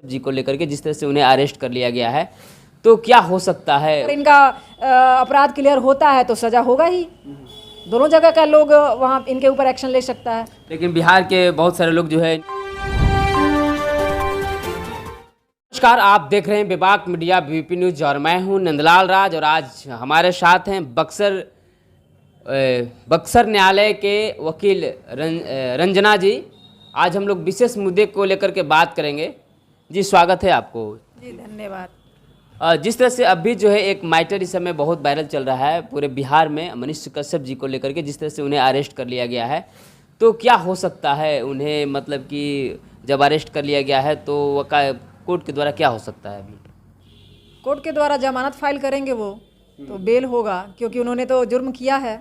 जी को लेकर के जिस तरह से उन्हें अरेस्ट कर लिया गया है, तो क्या हो सकता है? अगर इनका अपराध क्लियर होता है तो सजा होगा ही। दोनों जगह का लोग वहाँ इनके ऊपर एक्शन ले सकता है। लेकिन बिहार के बहुत सारे लोग जो है। नमस्कार, आप देख रहे हैं विभाग मीडिया वीपी न्यूज और मैं हूं नंदलाल राज। और आज हमारे साथ हैं बक्सर न्यायालय के वकील रंजना जी। आज हम लोग विशेष मुद्दे को लेकर के बात करेंगे। जी स्वागत है आपको। जी धन्यवाद। जिस तरह से अभी जो है एक मैटर इस समय बहुत वायरल चल रहा है पूरे बिहार में, मनीष कश्यप जी को लेकर के जिस तरह से उन्हें अरेस्ट कर लिया गया है, तो क्या हो सकता है उन्हें, मतलब कि जब अरेस्ट कर लिया गया है तो कोर्ट के द्वारा क्या हो सकता है? अभी कोर्ट के द्वारा जमानत फाइल करेंगे वो तो बेल होगा, क्योंकि उन्होंने तो जुर्म किया है।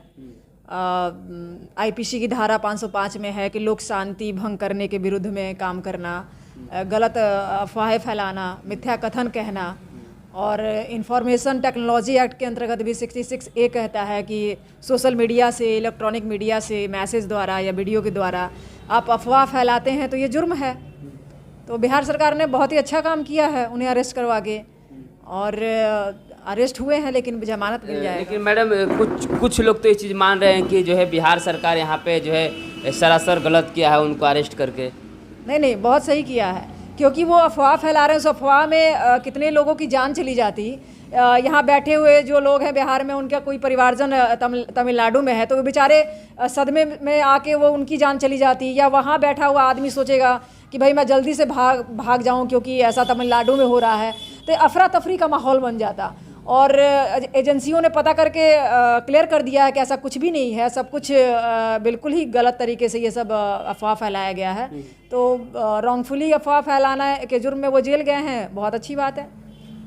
आईपीसी की धारा 505 में है कि लोक शांति भंग करने के विरुद्ध में काम करना, गलत अफवाहें फैलाना, मिथ्या कथन कहना। और इंफॉर्मेशन टेक्नोलॉजी एक्ट के अंतर्गत भी 66A कहता है कि सोशल मीडिया से, इलेक्ट्रॉनिक मीडिया से, मैसेज द्वारा या वीडियो के द्वारा आप अफवाह फैलाते हैं तो ये जुर्म है। तो बिहार सरकार ने बहुत ही अच्छा काम किया है उन्हें अरेस्ट करवा के, और अरेस्ट हुए हैं, लेकिन जमानत मिल जाएगी। लेकिन मैडम कुछ लोग तो ये चीज़ मान रहे हैं कि जो है बिहार सरकार यहाँ पे जो है सरासर गलत किया है उनको अरेस्ट करके। नहीं, बहुत सही किया है, क्योंकि वो अफवाह फैला रहे हैं। उस अफवाह में कितने लोगों की जान चली जाती। यहाँ बैठे हुए जो लोग हैं बिहार में, उनका कोई परिवारजन तमिलनाडु में है तो वो बेचारे सदमे में आके वो उनकी जान चली जाती। या वहाँ बैठा हुआ आदमी सोचेगा कि भाई मैं जल्दी से भाग जाऊँ क्योंकि ऐसा तमिलनाडु में हो रहा है, तो अफरा तफरी का माहौल बन जाता। और एजेंसियों ने पता करके क्लियर कर दिया है कि ऐसा कुछ भी नहीं है, सब कुछ बिल्कुल ही गलत तरीके से ये सब अफवाह फैलाया गया है। तो रॉन्गफुली अफवाह फैलाना के जुर्म में वो जेल गए हैं, बहुत अच्छी बात है।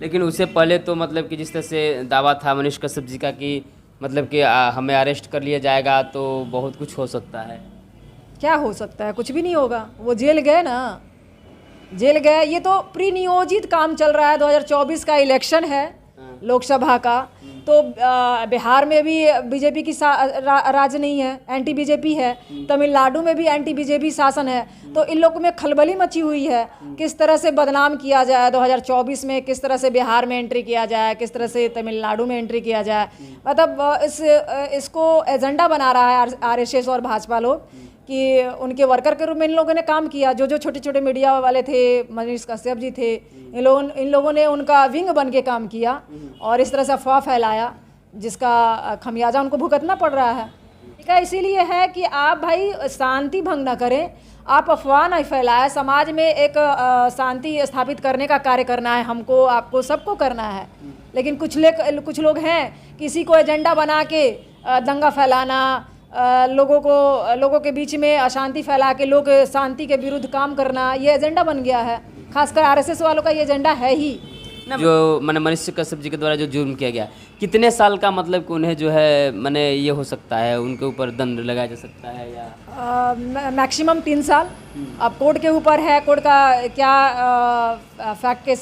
लेकिन उससे पहले तो मतलब कि जिस तरह से दावा था मनीष कश्यप जी का कि मतलब कि हमें अरेस्ट कर लिया जाएगा तो बहुत कुछ हो सकता है। क्या हो सकता है? कुछ भी नहीं होगा। वो जेल गए ना, जेल गए। ये तो प्री नियोजित काम चल रहा है। 2024 का इलेक्शन है लोकसभा का, तो बिहार में भी बीजेपी की राज नहीं है, एंटी बीजेपी है। तमिलनाडु में भी एंटी बीजेपी शासन है। तो इन लोगों में खलबली मची हुई है, किस तरह से बदनाम किया जाए 2024 में, किस तरह से बिहार में एंट्री किया जाए, किस तरह से तमिलनाडु में एंट्री किया जाए। मतलब इसको एजेंडा बना रहा है आरएसएस और भाजपा लोग कि उनके वर्कर के रूप में इन लोगों ने काम किया। जो छोटे छोटे मीडिया वाले थे, मनीष कश्यप जी थे, इन लोगों ने उनका विंग बन के काम किया और इस तरह से अफवाह फैलाया, जिसका खमियाजा उनको भुगतना पड़ रहा है। ठीक है, इसीलिए है कि आप भाई शांति भंग ना करें, आप अफवाह नहीं फैलाएं। समाज में एक शांति स्थापित करने का कार्य करना है हमको, आपको, सबको करना है। लेकिन कुछ लोग हैं किसी को एजेंडा बना के दंगा फैलाना, लोगों के बीच में अशांति फैला के लोग शांति के विरुद्ध काम करना, ये एजेंडा बन गया है। खासकर आरएसएस वालों का ये एजेंडा है ही। जो मनीष कश्यप जी के द्वारा जो जुर्म किया गया, कितने साल का मतलब कि उन्हें जो है ये हो सकता है, उनके ऊपर दंड लगाया जा सकता है या मैक्सिमम 3 साल। अब कोर्ट के ऊपर है, कोर्ट का क्या फैक्ट के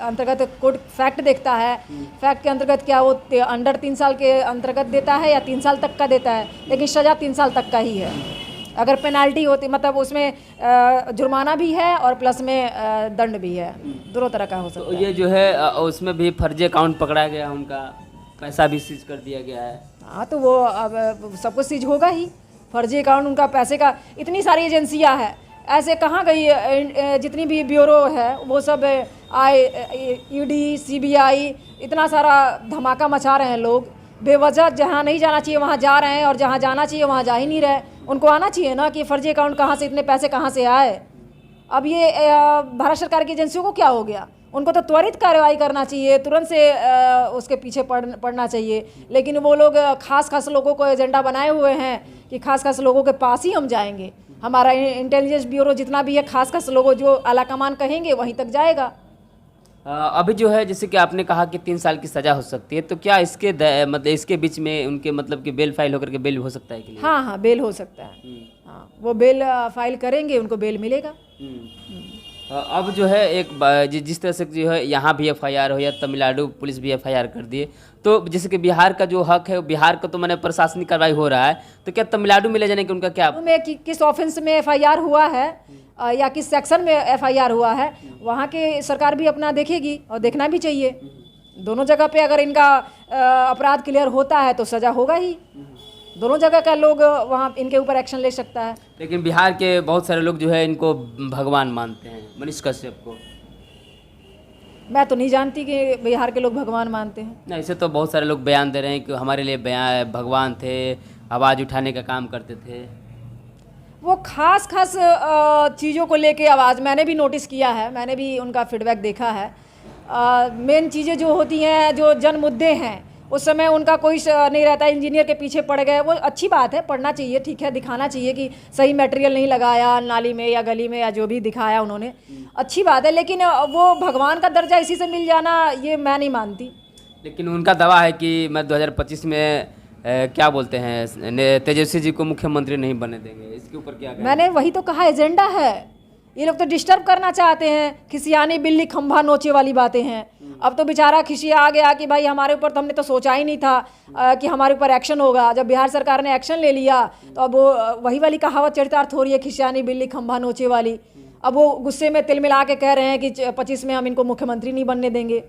अंतर्गत कोर्ट फैक्ट देखता है। फैक्ट के अंतर्गत क्या वो अंडर 3 साल के अंतर्गत देता है या 3 साल तक का देता है, लेकिन सज़ा 3 साल तक का ही है। अगर पेनाल्टी होती, मतलब उसमें जुर्माना भी है और प्लस में दंड भी है, दोनों तरह का हो सकता है। तो ये जो है उसमें भी फर्जी अकाउंट पकड़ा गया, उनका पैसा भी सीज कर दिया गया है। हाँ, तो वो अब सब कुछ सीज होगा ही। फर्जी अकाउंट, उनका पैसे का, इतनी सारी एजेंसियां हैं, ऐसे कहाँ गई जितनी भी ब्यूरो है वो सब ईडी, सीबीआई, इतना सारा धमाका मचा रहे हैं लोग। बेवजह जहाँ नहीं जाना चाहिए वहाँ जा रहे हैं, और जहाँ जाना चाहिए वहाँ जा ही नहीं रहे। उनको आना चाहिए ना कि फर्जी अकाउंट कहाँ से, इतने पैसे कहाँ से आए। अब ये भारत सरकार की एजेंसियों को क्या हो गया? उनको तो त्वरित कार्रवाई करना चाहिए, तुरंत से उसके पीछे पड़ना चाहिए। लेकिन वो लोग खास लोगों को एजेंडा बनाए हुए हैं कि खास लोगों के पास ही हम जाएंगे। हमारा इंटेलिजेंस ब्यूरो जितना भी है, खास लोगों जो आला कमान कहेंगे वहीं तक जाएगा। अभी जो है जैसे कि आपने कहा कि 3 साल की सज़ा हो सकती है, तो क्या इसके बीच में उनके मतलब कि बेल फाइल होकर के बेल हो सकता है कि नहीं? हाँ, बेल हो सकता है। हाँ, वो बेल फाइल करेंगे, उनको बेल मिलेगा। अब जो है जिस तरह से जो है यहाँ भी एफआईआर हो या तमिलनाडु पुलिस भी एफआईआर कर दिए, तो जैसे कि बिहार का जो हक है, बिहार का तो मैंने प्रशासनिक कार्रवाई हो रहा है, तो क्या तमिलनाडु में ले जाने की उनका क्या? में किस ऑफेंस में एफआईआर हुआ है या किस सेक्शन में एफआईआर हुआ है, वहाँ के सरकार भी अपना देखेगी और देखना भी चाहिए। दोनों जगह पे अगर इनका अपराध क्लियर होता है तो सज़ा होगा ही। दोनों जगह का लोग वहाँ इनके ऊपर एक्शन ले सकता है। लेकिन बिहार के बहुत सारे लोग जो है इनको भगवान मानते हैं, मनीष कश्यप को। मैं तो नहीं जानती कि बिहार के लोग भगवान मानते हैं। नहीं, ऐसे तो बहुत सारे लोग बयान दे रहे हैं कि हमारे लिए भगवान थे, आवाज़ उठाने का काम करते थे। वो खास चीज़ों को लेके आवाज़ मैंने भी नोटिस किया है, मैंने भी उनका फीडबैक देखा है। मेन चीज़ें जो होती हैं, जो जन मुद्दे हैं, उस समय उनका कोई नहीं रहता। इंजीनियर के पीछे पड़ गए, वो अच्छी बात है, पढ़ना चाहिए, ठीक है, दिखाना चाहिए कि सही मटेरियल नहीं लगाया नाली में या गली में या जो भी दिखाया उन्होंने, अच्छी बात है। लेकिन वो भगवान का दर्जा इसी से मिल जाना, ये मैं नहीं मानती। लेकिन उनका दावा है कि मैं 2025 में क्या बोलते हैं, तेजस्वी जी को मुख्यमंत्री नहीं बनने देंगे। इसके ऊपर क्या कहना? मैंने वही तो कहा, एजेंडा है। ये लोग तो डिस्टर्ब करना चाहते हैं, खिसियानी बिल्ली खंभा नोचे वाली बातें हैं। अब तो बेचारा खिसिया आ गया कि भाई हमारे ऊपर तो हमने तो सोचा ही नहीं था कि हमारे ऊपर एक्शन होगा। जब बिहार सरकार ने एक्शन ले लिया तो अब वो वही वाली कहावत चरितार्थ हो रही है, खिसियानी बिल्ली खंभा नोचे वाली। अब वो गुस्से में तिल मिला के कह रहे हैं कि 25 में हम इनको मुख्यमंत्री नहीं बनने देंगे।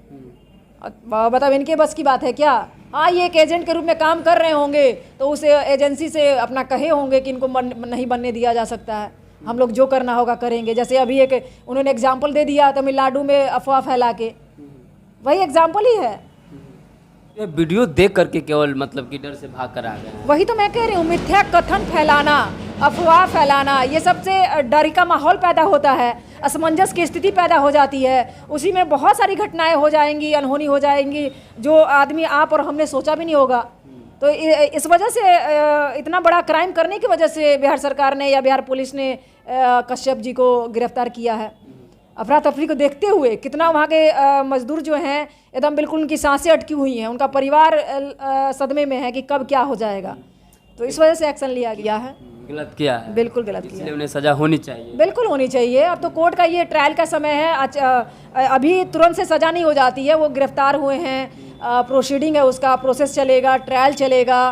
बताओ, इनके बस की बात है क्या? हाँ, ये एक एजेंट के रूप में काम कर रहे होंगे तो उस एजेंसी से अपना कहे होंगे कि इनको नहीं बनने दिया जा सकता है, हम लोग जो करना होगा करेंगे। जैसे अभी एक उन्होंने एग्जाम्पल दे दिया तमिलनाडु में अफवाह फैला के, वही एग्जाम्पल ही है। ये वीडियो देख करके केवल मतलब कि डर से भाग कर आ गए हैं। वही तो मैं कह रही हूँ, मिथ्या कथन फैलाना, अफवाह फैलाना, ये सबसे डर का माहौल पैदा होता है, असमंजस की स्थिति पैदा हो जाती है। उसी में बहुत सारी घटनाएं हो जाएंगी, अनहोनी हो जाएंगी, जो आदमी आप और हमने सोचा भी नहीं होगा। तो इस वजह से इतना बड़ा क्राइम करने की वजह से बिहार सरकार ने या बिहार पुलिस ने कश्यप जी को गिरफ्तार किया है। अफरा तफरी को देखते हुए कितना वहाँ के मजदूर जो हैं एकदम बिल्कुल उनकी सांसें अटकी हुई हैं, उनका परिवार सदमे में है कि कब क्या हो जाएगा। तो इस वजह से एक्शन लिया गया है। गलत किया है, बिल्कुल गलत किया, इसलिए उन्हें सजा होनी चाहिए। बिल्कुल होनी चाहिए। अब तो कोर्ट का ये ट्रायल का समय है, अभी तुरंत से सजा नहीं हो जाती है। वो गिरफ्तार हुए हैं, प्रोसीडिंग है, उसका प्रोसेस चलेगा, ट्रायल चलेगा,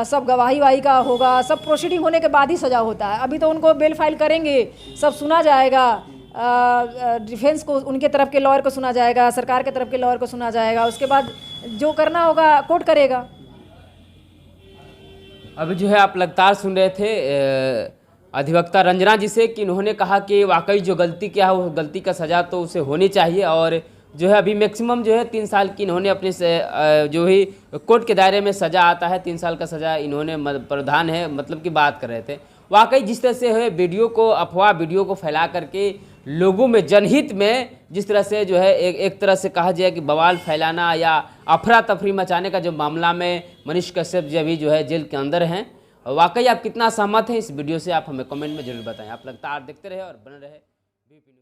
सब गवाही वाही का होगा, सब प्रोसीडिंग होने के बाद ही सजा होता है। अभी तो उनको बेल फाइल करेंगे, सब सुना जाएगा, डिफेंस को, उनके तरफ के लॉयर को सुना जाएगा, सरकार के तरफ के लॉयर को सुना जाएगा, उसके बाद जो करना होगा कोर्ट करेगा। अभी जो है आप लगातार सुन रहे थे अधिवक्ता रंजना जी से कि उन्होंने कहा कि वाकई जो गलती किया है वो गलती का सज़ा तो उसे होनी चाहिए, और जो है अभी मैक्सिमम जो है 3 साल की इन्होंने अपने से जो ही कोर्ट के दायरे में सज़ा आता है, 3 साल का सज़ा इन्होंने प्रावधान है, मतलब की बात कर रहे थे। वाकई जिस तरह से है वीडियो को, अफवाह वीडियो को फैला करके लोगों में जनहित में जिस तरह से जो है एक तरह से कहा जाए कि बवाल फैलाना या अफरा तफरी मचाने का जो मामला में मनीष कश्यप जी अभी जो है जेल के अंदर हैं, वाकई आप कितना सहमत हैं इस वीडियो से, आप हमें कमेंट में जरूर बताएं। आप लगातार देखते रहे और बने रहे BP न्यूज़।